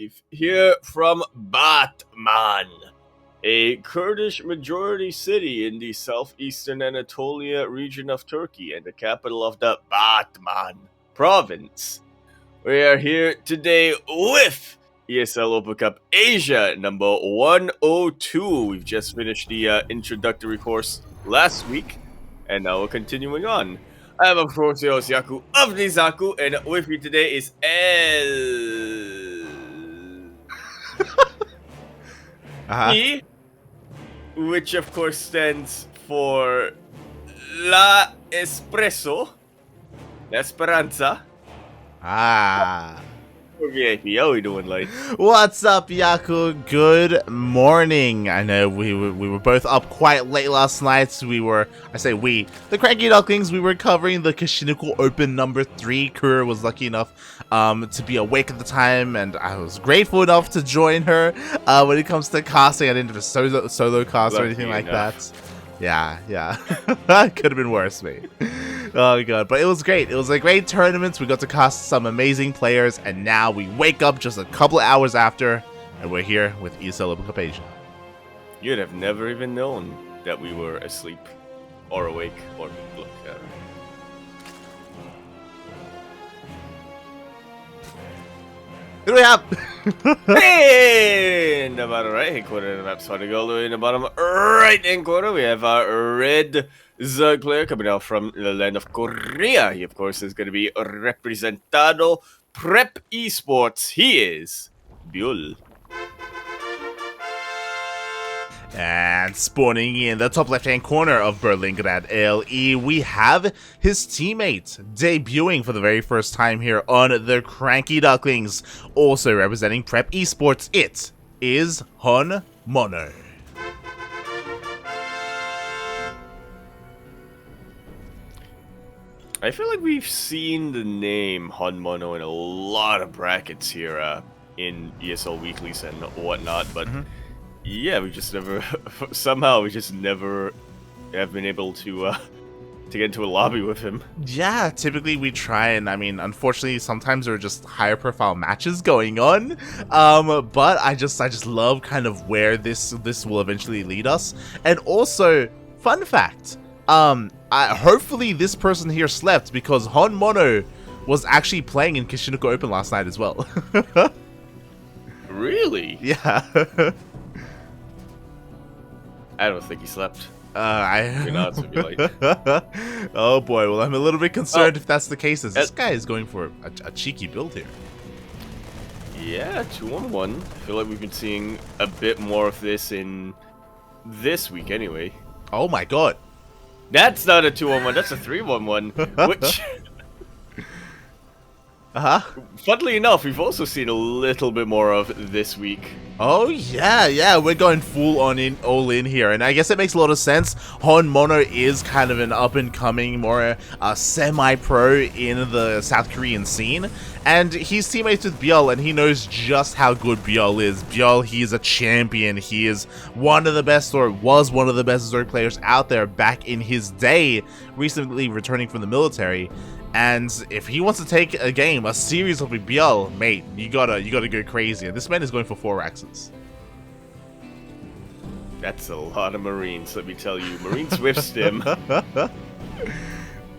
live here from Batman, a Kurdish majority city in the southeastern Anatolia region of Turkey and the capital of the Batman province. We are here today with ESL Open Cup Asia number 102. We've just finished the introductory course last week, and now we're continuing on. I am, of course, your host, Yaku of Nizaku, and with me today is E, which of course stands for La Espresso, La Esperanza. VIP, how we doing, like? What's up, Yaku? Good morning. I know we were both up quite late last night. The CranKy Ducklings, we were covering the Kashinoko Open number 3. Kura was lucky enough to be awake at the time, and I was grateful enough to join her. When it comes to casting, I didn't have a solo cast or anything like that. Yeah. Could have been worse, mate. Oh god, but it was great. It was a great tournament. We got to cast some amazing players, and now we wake up just a couple of hours after, and we're here with ESL Open Cup Asia. You'd have never even known that we were asleep, or awake, or look. Who do we have? Hey! In the bottom right hand corner of the map, starting all the way in the bottom right hand corner, we have our red Zug player coming out from the land of Korea. He, of course, is going to be representado Prep Esports. He is ByuL. And spawning in the top left-hand corner of Berlingrad ALE, we have his teammate debuting for the very first time here on the CranKy Ducklings. Also representing Prep Esports, it is HonMonO. I feel like we've seen the name HonMonO in a lot of brackets here in ESL Weeklies and whatnot, but yeah, we just never, somehow we just never have been able to get into a lobby with him. Yeah, typically we try, and I mean, unfortunately, sometimes there are just higher profile matches going on. But I just love kind of where this will eventually lead us. And also, fun fact, hopefully this person here slept, because HonMonO was actually playing in Kashinoko Open last night as well. Really? Yeah. I don't think he slept. Oh boy, well I'm a little bit concerned if that's the case, as this guy is going for a cheeky build here. Yeah, 2-on-1. I feel like we've been seeing a bit more of this in this week anyway. Oh my god. That's not a 2-on-1, that's a 3-1-1, which... Funnily enough, we've also seen a little bit more of this week. Oh yeah, we're going all in here, and I guess it makes a lot of sense. HonMonO is kind of an up-and-coming, more semi-pro in the South Korean scene, and he's teammates with ByuL, and he knows just how good ByuL is. ByuL, he is a champion. He is one of the best, or was one of the best Zerg players out there back in his day, recently returning from the military. And if he wants to take a series of ByuL, mate, you gotta go crazy. And this man is going for 4 Raxes. That's a lot of Marines, let me tell you. Marines with stim.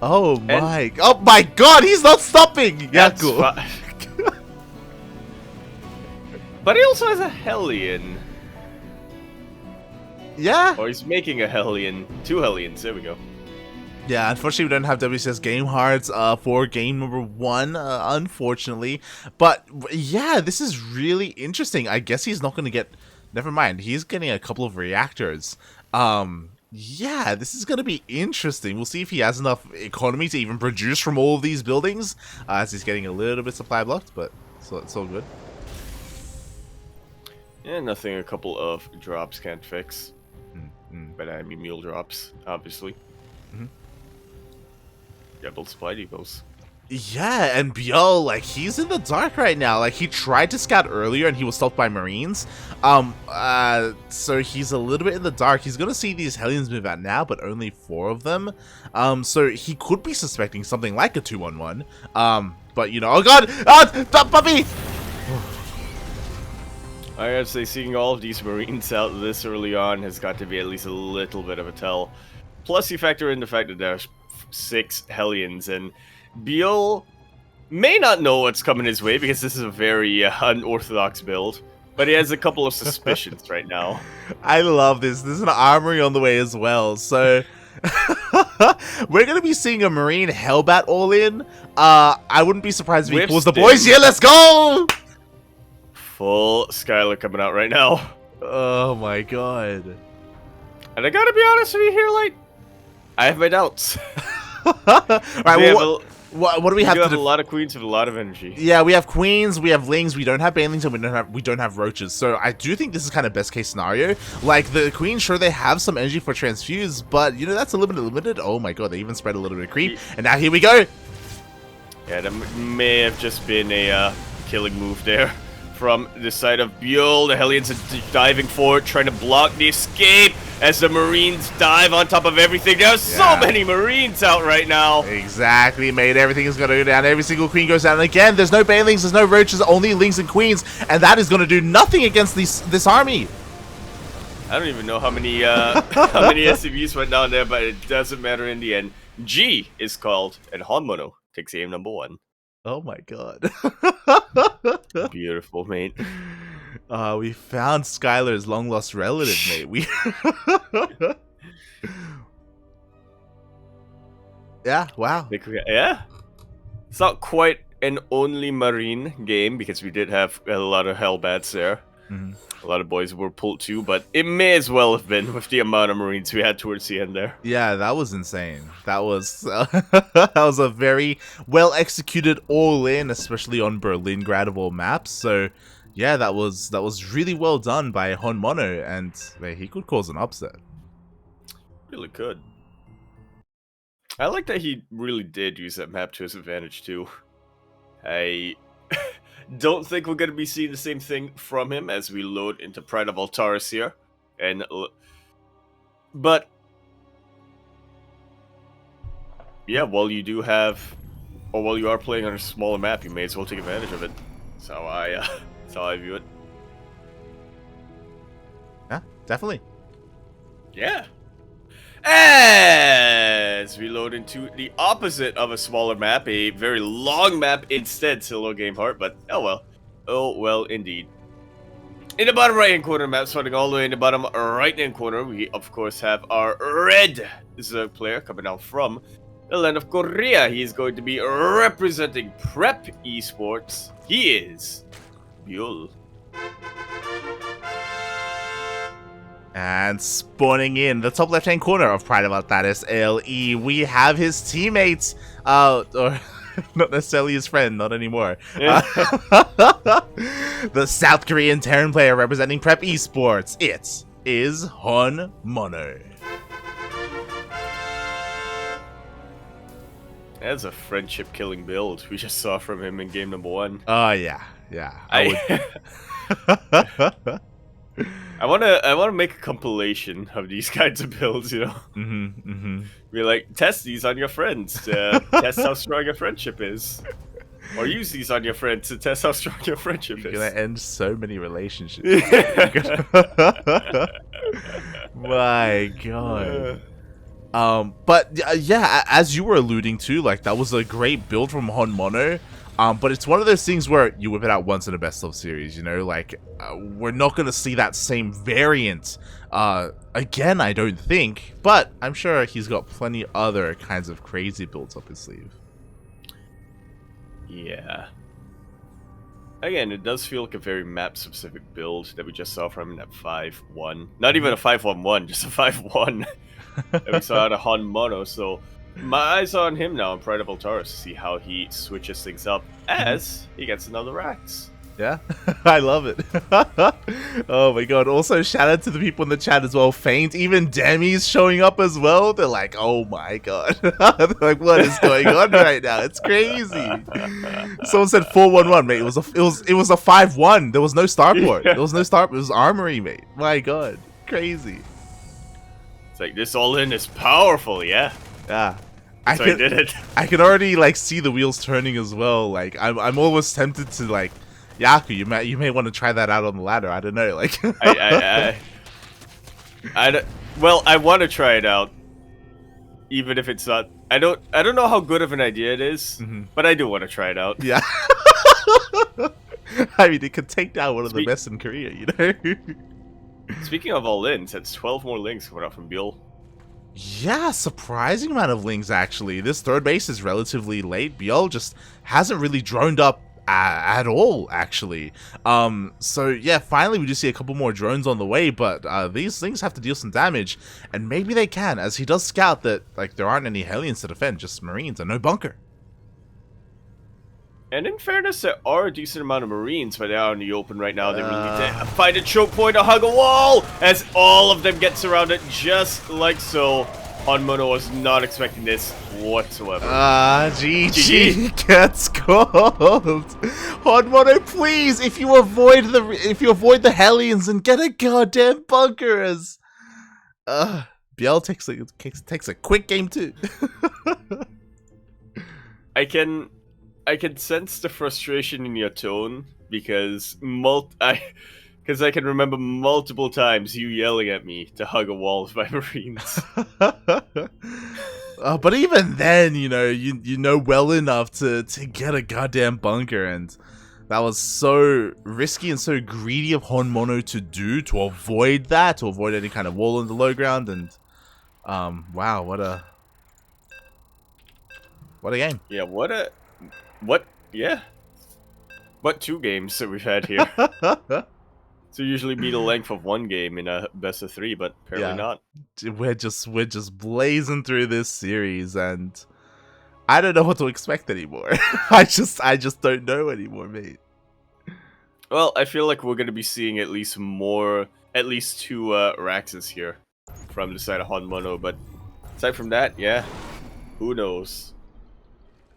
Oh my god, he's not stopping! Yaku. But he also has a Hellion. Yeah. Or he's making a Hellion. 2 Hellions, there we go. Yeah, unfortunately we don't have WCS game hearts for game number 1, unfortunately. But yeah, this is really interesting. I guess he's not going to get... Never mind, he's getting a couple of reactors. Yeah, this is going to be interesting. We'll see if he has enough economy to even produce from all of these buildings, as he's getting a little bit supply blocked, but it's all good. Yeah, nothing a couple of drops can't fix. But I mean mule drops, obviously. Double supply depots. Yeah, and ByuL, like, he's in the dark right now. Like, he tried to scout earlier and he was stopped by Marines. So he's a little bit in the dark. He's gonna see these Hellions move out now, but only 4 of them. So he could be suspecting something like a 2-on-1. But, you know, oh god! Ah, puppy! I gotta say, seeing all of these Marines out this early on has got to be at least a little bit of a tell. Plus, you factor in the fact that there's 6 Hellions, and ByuL may not know what's coming his way because this is a very unorthodox build, but he has a couple of suspicions right now. I love this. There's an armory on the way as well, so we're gonna be seeing a Marine Hellbat all in. I wouldn't be surprised if he pulls the boys. Yeah, let's go! Full Skylar coming out right now. Oh my god. And I gotta be honest with you here, like, I have my doubts. Alright, well, what do we have to do? A lot of queens with a lot of energy. Yeah, we have queens, we have lings, we don't have banelings, and we don't have roaches. So I do think this is kind of best case scenario. Like the queens, sure they have some energy for transfuse, but you know that's a limited. Oh my god, they even spread a little bit of creep, and now here we go. Yeah, that may have just been a killing move there from the side of ByuL. The Hellions are diving forward, trying to block the escape as the Marines dive on top of everything. There's so many Marines out right now. Exactly, mate. Everything is going to go down. Every single queen goes down. And again, there's no banelings, there's no roaches, only lings and queens. And that is going to do nothing against this army. I don't even know how many how many SCVs went down there, but it doesn't matter in the end. G is called, and HonMonO takes aim number 1. Oh my god. Beautiful, mate. We found Skylar's long-lost relative, mate. Yeah, wow. Yeah. It's not quite an only Marine game, because we did have a lot of Hellbats there. A lot of boys were pulled too, but it may as well have been with the amount of Marines we had towards the end there. Yeah, that was insane. That was that was a very well executed all-in, especially on Berlin-gradable maps. So yeah, that was really well done by HonMonO, and he could cause an upset. Really could. I like that he really did use that map to his advantage too. I don't think we're going to be seeing the same thing from him as we load into Pride of Altaris here. But yeah, while you are playing on a smaller map, you may as well take advantage of it. That's how I view it. Yeah, definitely. Yeah. As we load into the opposite of a smaller map, a very long map instead, Silo Game Heart, but oh well. Oh well, indeed. In the bottom right hand corner of the map, starting all the way in the bottom right hand corner, we of course have our red Zerg player coming out from the land of Korea. He is going to be representing Prep Esports. He is ByuL. And spawning in the top left-hand corner of Pride of Altaris LE, we have his teammates, or not necessarily his friend, not anymore. The South Korean Terran player representing Prep Esports. It is HonMonO. That's a friendship-killing build we just saw from him in game number 1. Oh yeah. I wanna make a compilation of these kinds of builds, you know. Be like, test these on your friends to test how strong your friendship is, or use these on your friends to test how strong your friendship is. You're gonna end so many relationships. My god. But yeah, as you were alluding to, like that was a great build from HonMonO. But it's one of those things where you whip it out once in a best of series, you know, like we're not going to see that same variant again, I don't think, but I'm sure he's got plenty other kinds of crazy builds up his sleeve. Yeah. Again, it does feel like a very map-specific build that we just saw from him, that 5-1. Not even a 5-1-1, just a 5-1 that we saw out of HonMonO, so my eyes are on him now in Pride of Altaris to see how he switches things up as he gets another Rax. Yeah, I love it. Oh my god. Also, shout out to the people in the chat as well. Faint, even Demi's showing up as well. They're like, oh my god. They're like, what is going on right now? It's crazy. Someone said 4-1-1, mate. It was a 5-1. There was no starport. There was no starport. It was armory, mate. My god. Crazy. It's like, this all-in is powerful, yeah. Yeah. I did it. I can already like see the wheels turning as well. Like I'm almost tempted to like Yaku, you may want to try that out on the ladder. I don't know, like. I don't, well, I want to try it out, even if it's not. I don't know how good of an idea it is, but I do want to try it out. Yeah. I mean, it could take down one of the best in Korea, you know. Speaking of all links, that's 12 more links coming out from ByuL. Yeah, surprising amount of links actually. This third base is relatively late. ByuL just hasn't really droned up at all, actually. So yeah, finally we do see a couple more drones on the way, but these things have to deal some damage, and maybe they can, as he does scout that like there aren't any Hellions to defend, just Marines and no bunker. And in fairness, there are a decent amount of Marines, but they are in the open right now. They really need to find a choke point or hug a wall, as all of them get surrounded just like so. HonMonO was not expecting this whatsoever. GG gets called. HonMonO, please, if you avoid the Hellions and get a goddamn bunker, as ByuL takes a quick game too. I can sense the frustration in your tone because I can remember multiple times you yelling at me to hug a wall with my Marines. But even then, you know well enough to get a goddamn bunker, and that was so risky and so greedy of HonMonO to do, to avoid that, to avoid any kind of wall in the low ground, and wow, what a game. Yeah, what two games that we've had here. So usually be the length of one game in a best of 3, but apparently not. We're just blazing through this series, and I don't know what to expect anymore. I just don't know anymore, mate. Well, I feel like we're gonna be seeing at least two Raxes here from the side of HonMonO, but aside from that, yeah, who knows?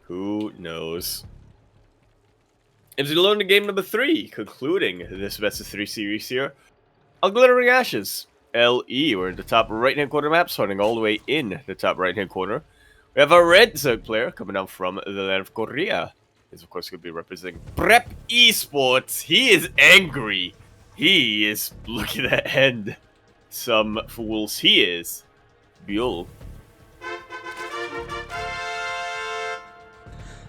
Who knows? It's alone in game number 3, concluding this best of 3 series here. On Glittering Ashes, LE, we're in the top right-hand corner map, starting all the way in the top right-hand corner. We have a red Zerg player coming out from the land of Korea. He's of course going to be representing Prep Esports. He is angry. He is looking to end some fools. He is ByuL.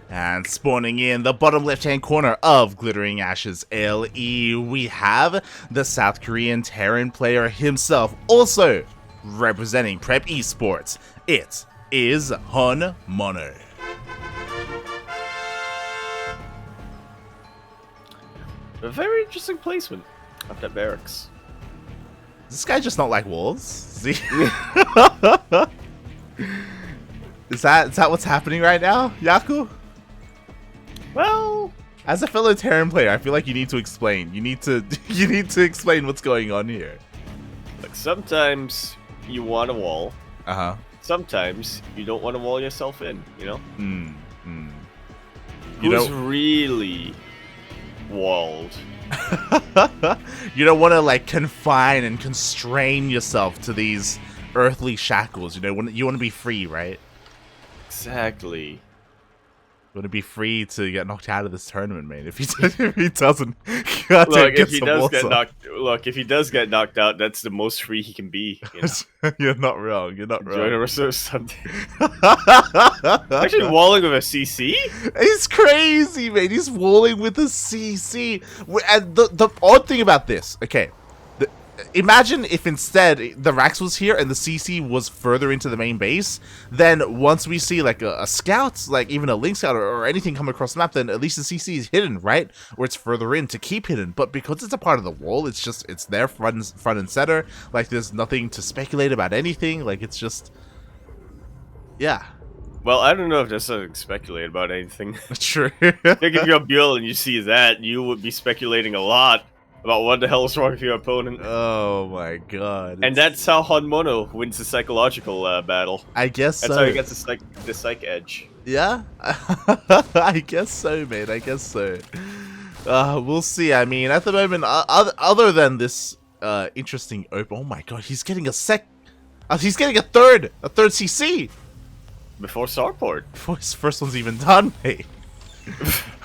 And spawning in the bottom left-hand corner of Glittering Ashes LE, we have the South Korean Terran player himself, also representing Prep Esports. It is HonMonO. A very interesting placement of that barracks. Does this guy just not like walls? See? Is that what's happening right now, Yaku? Well, as a fellow Terran player, I feel like you need to explain. You need to explain what's going on here. Like sometimes you want a wall. Sometimes you don't want to wall yourself in. You know. Who's really walled? You don't want to like confine and constrain yourself to these earthly shackles. You know, you want to be free, right? Exactly. Going to be free to get knocked out of this tournament, mate. If he doesn't, if he does get knocked out, that's the most free he can be. You know? You're not wrong. You're not wrong. Join a reserve Sunday. Actually, walling with a CC? He's crazy, mate. He's walling with a CC. And the odd thing about this, okay. Imagine if instead the Rax was here and the CC was further into the main base, then once we see like a scout, like even a link scout or anything come across the map, then at least the CC is hidden, right? Or it's further in to keep hidden. But because it's a part of the wall, it's there front and center. Like there's nothing to speculate about anything. Like it's just, yeah. Well, I don't know if there's something to speculate about anything. True. I think if you're ByuL and you see that, you would be speculating a lot about what the hell is wrong with your opponent. Oh my god. And that's how HonMonO wins the psychological battle. I guess that's how he gets the psych edge. Yeah? I guess so, mate. I guess so. We'll see. I mean, at the moment, other than this interesting open... Oh my god, he's getting he's getting a third CC! Before Starport. Before his first one's even done, mate.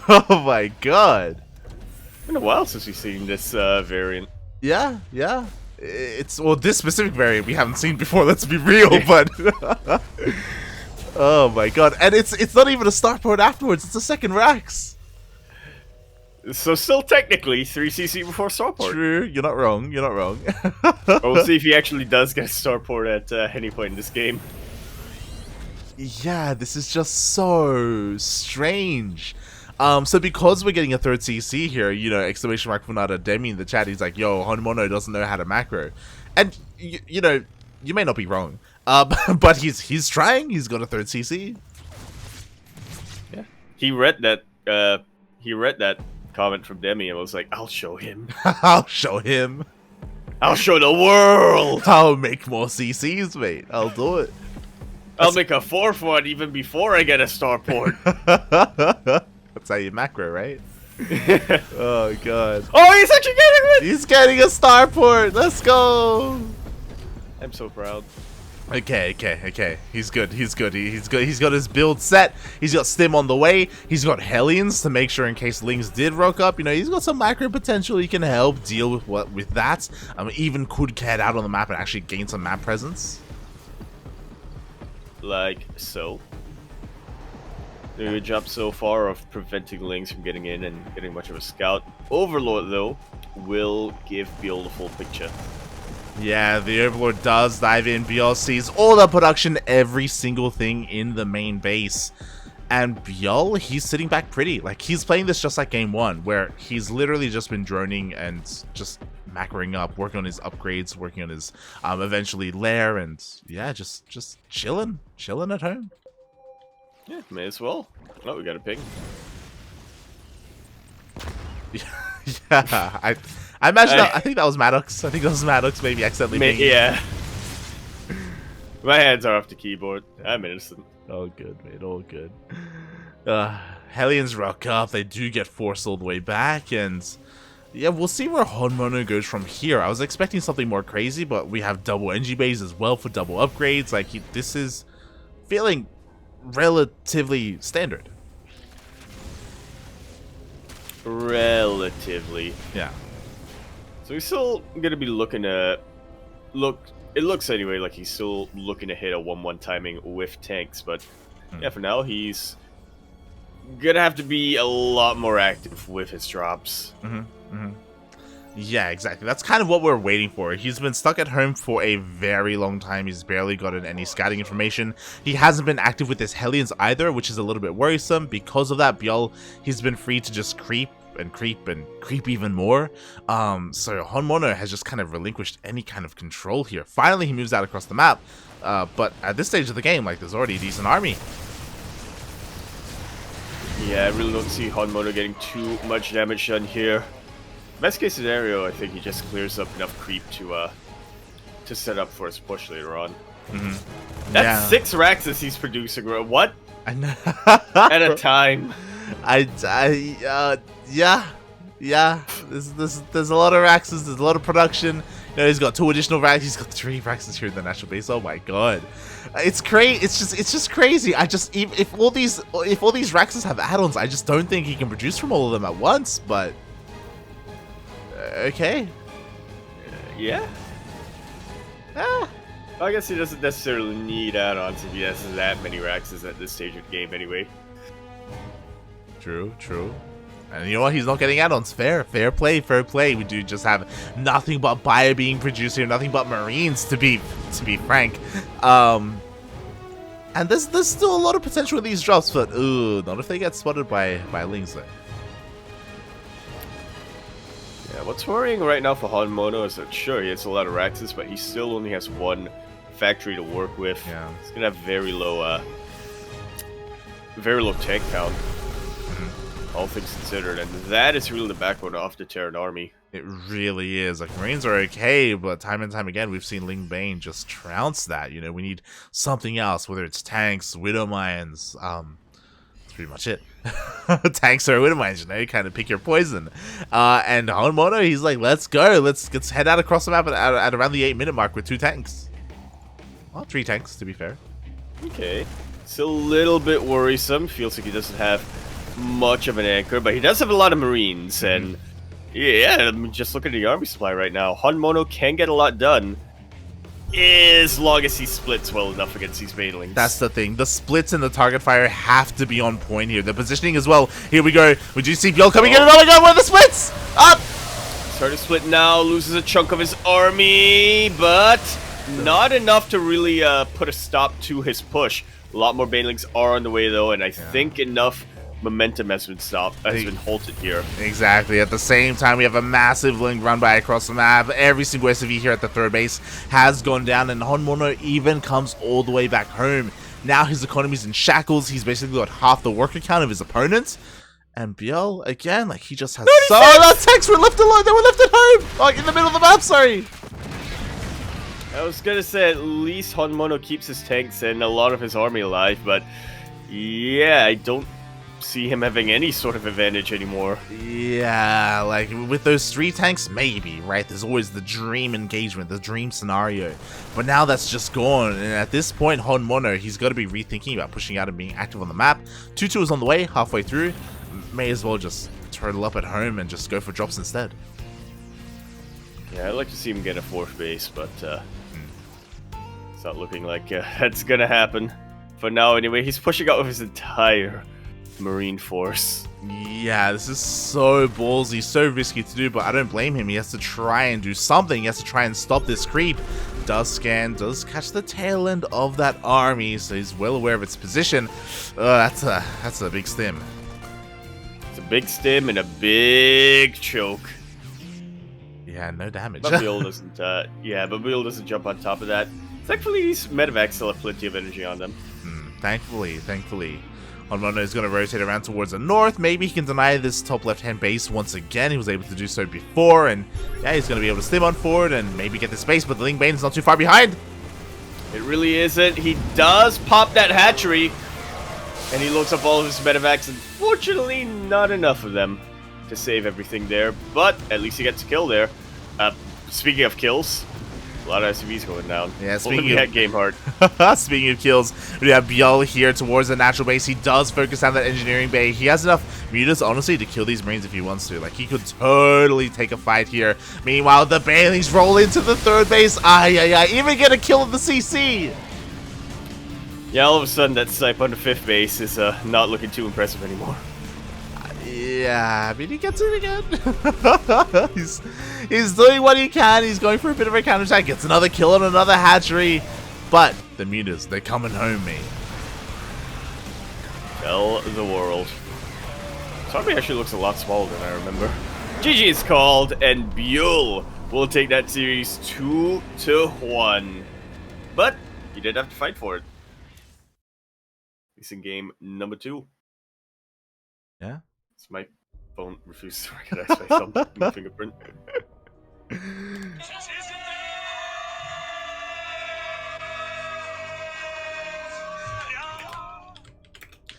Oh my god. Been a while since we've seen this variant. Yeah, yeah. It's well, this specific variant we haven't seen before. Let's be real, Yeah. but oh my god, and it's not even a starport afterwards. It's a second Rax. So still technically 3cc before starport. True, you're not wrong. You're not wrong. But we'll see if he actually does get a starport at any point in this game. Yeah, this is just so strange. So because we're getting a third CC here, you know, exclamation mark Funada Demi in the chat, he's like, yo, HonMonO doesn't know how to macro. And, you know, you may not be wrong. But he's trying, he's got a third CC. Yeah. He read that comment from Demi and was like, I'll show him. I'll show him. I'll show the world. I'll make more CCs, mate. I'll do it. I'll make a fourth one even before I get a starport. That's how you macro, right? Oh god. Oh, he's actually getting it! He's getting a starport. Let's go. I'm so proud. Okay. He's good. He's good. He's got his build set. He's got Stim on the way. He's got Hellions to make sure in case Lings did rock up. You know, he's got some macro potential. He can help deal with that. Even could get out on the map and actually gain some map presence. Like so. Doing a good job so far of preventing Lings from getting in and getting much of a scout. Overlord, though, will give ByuL the full picture. Yeah, the Overlord does dive in. ByuL sees all the production, every single thing in the main base. And ByuL, he's sitting back pretty. Like, he's playing this just like game one, where he's literally just been droning and just macroing up, working on his upgrades, working on his eventually lair, and yeah, just chilling at home. Yeah, may as well. Oh, we got a ping. Yeah, I imagine I think that was Maddox. I think that was Maddox maybe accidentally pinging. Yeah. My hands are off the keyboard. I'm innocent. Oh good, mate, all good. Hellions rock up, they do get forced all the way back, and yeah, we'll see where HonMonO goes from here. I was expecting something more crazy, but we have double NG bays as well for double upgrades. Like, this is feeling relatively standard. Relatively. Yeah. So he's still going to be looking at... It looks anyway like he's still looking to hit a 1-1 timing with tanks, but yeah, for now he's gonna have to be a lot more active with his drops. Yeah, exactly. That's kind of what we're waiting for. He's been stuck at home for a very long time. He's barely gotten any scouting information. He hasn't been active with his Hellions either, which is a little bit worrisome. Because of that, ByuL, he's been free to just creep even more. So HonMonO has just kind of relinquished any kind of control here. Finally, he moves out across the map. But at this stage of the game, like, there's already a decent army. Yeah, I really don't see HonMonO getting too much damage done here. Best case scenario, I think he just clears up enough creep to set up for his push later on. That's 6 Raxes he's producing. What? I know. At a time. Yeah. There's a lot of Raxes. There's a lot of production. You know, he's got 2 additional Raxes. He's got 3 Raxes here in the national base. Oh my god, it's crazy. It's just crazy. If all these Raxes have add-ons, I just don't think he can produce from all of them at once. But okay. Yeah. I guess he doesn't necessarily need add-ons if he has that many Raxes at this stage of the game anyway. True. And you know what? He's not getting add-ons. Fair play. We do just have nothing but ByuL being produced here, nothing but Marines to be frank. And there's still a lot of potential in these drops, but not if they get spotted by Lings though. Yeah, what's worrying right now for HonMonO is that sure he has a lot of Raxes, but he still only has 1 factory to work with. Yeah. He's gonna have very low tank count. All things considered, and that is really the backbone of the Terran army. It really is. Like, Marines are okay, but time and time again, we've seen Ling Bane just trounce that. You know, we need something else, whether it's tanks, Widow Mines. That's pretty much it. Tanks or Widow Mines, you know, you kind of pick your poison. And HonMonO, he's like, let's go. Let's head out across the map at around the 8-minute mark with 2 tanks. Well, 3 tanks, to be fair. Okay. It's a little bit worrisome. Feels like he doesn't have much of an anchor, but he does have a lot of Marines, and Yeah, I mean, just look at the army supply right now. HonMonO can get a lot done as long as he splits well enough against these banelings. That's the thing. The splits and the target fire have to be on point here. The positioning as well. Here we go. We do see ByuL coming in. Oh my god, one of the splits! Up! Starting to split now, loses a chunk of his army, but not enough to really put a stop to his push. A lot more banelings are on the way though, and I think enough momentum has been halted here. Exactly. At the same time, we have a massive link run by across the map. Every single SCV here at the third base has gone down, and HonMonO even comes all the way back home. Now his economy's in shackles. He's basically got half the worker count of his opponents. And ByuL, again, like, he just has tanks were left alone. They were left at home, like in the middle of the map. Sorry. I was gonna say at least HonMonO keeps his tanks and a lot of his army alive, but yeah, I don't see him having any sort of advantage anymore. Yeah, like with those 3 tanks, maybe, right? There's always the dream engagement, the dream scenario. But now that's just gone, and at this point, HonMonO, he's got to be rethinking about pushing out and being active on the map. 2-2 is on the way, halfway through. May as well just turtle up at home and just go for drops instead. Yeah, I'd like to see him get a 4th base, but it's not looking like that's gonna happen. For now, anyway, he's pushing out with his entire Marine force. Yeah, this is so ballsy, so risky to do, but I don't blame him. He has to try and do something. He has to try and stop this creep. Does scan, does catch the tail end of that army, so he's well aware of its position. That's a big stim. It's a big stim and a big choke. Yeah, no damage. But ByuL doesn't. Yeah, but ByuL doesn't jump on top of that. Thankfully, these medevacs still have plenty of energy on them. Thankfully. HonMonO is going to rotate around towards the north. Maybe he can deny this top left-hand base once again. He was able to do so before, and yeah, he's going to be able to stim on forward and maybe get the space, but the Ling Bane is not too far behind. It really isn't. He does pop that hatchery, and he loads up all of his medevacs. Unfortunately, not enough of them to save everything there, but at least he gets a kill there. Speaking of kills, a lot of SCVs going down. Yeah, speaking of game heart. Speaking of kills, we have ByuL here towards the natural base. He does focus on that engineering bay. He has enough mutas, honestly, to kill these Marines if he wants to. Like, he could totally take a fight here. Meanwhile, the Bailings roll into the third base. Even get a kill of the CC. Yeah, all of a sudden, that snipe on the 5th base is not looking too impressive anymore. Yeah, I mean, he gets it again. he's doing what he can. He's going for a bit of a counterattack. Gets another kill on another hatchery. But the mutas, they're coming home, mate. Tell the world. Tommy actually looks a lot smaller than I remember. GG is called, and ByuL will take that series 2-1. But he did have to fight for it. He's in game number 2. Yeah. My phone refuses to recognize my thumb and my fingerprint.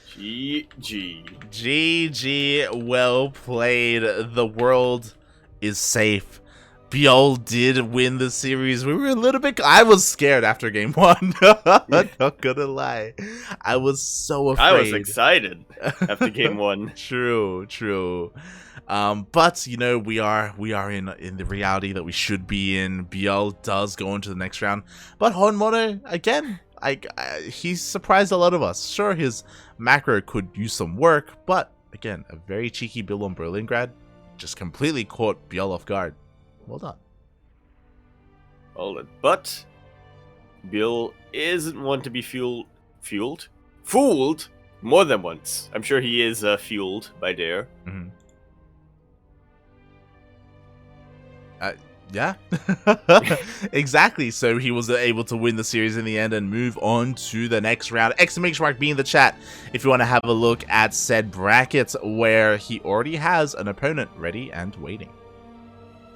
GG. GG, well played. The world is safe. ByuL did win the series. We were a little bit... I was scared after game 1. I'm not gonna lie. I was so afraid. I was excited after game 1. True. But, you know, we are in the reality that we should be in. ByuL does go into the next round. But HonMonO, again, he surprised a lot of us. Sure, his macro could use some work, but, again, a very cheeky build on Berlingrad just completely caught ByuL off guard. Well done. But ByuL isn't one to be fooled more than once. I'm sure he is fueled by Dare. Yeah, exactly. So he was able to win the series in the end and move on to the next round. Exclamation mark be in the chat if you want to have a look at said brackets where he already has an opponent ready and waiting.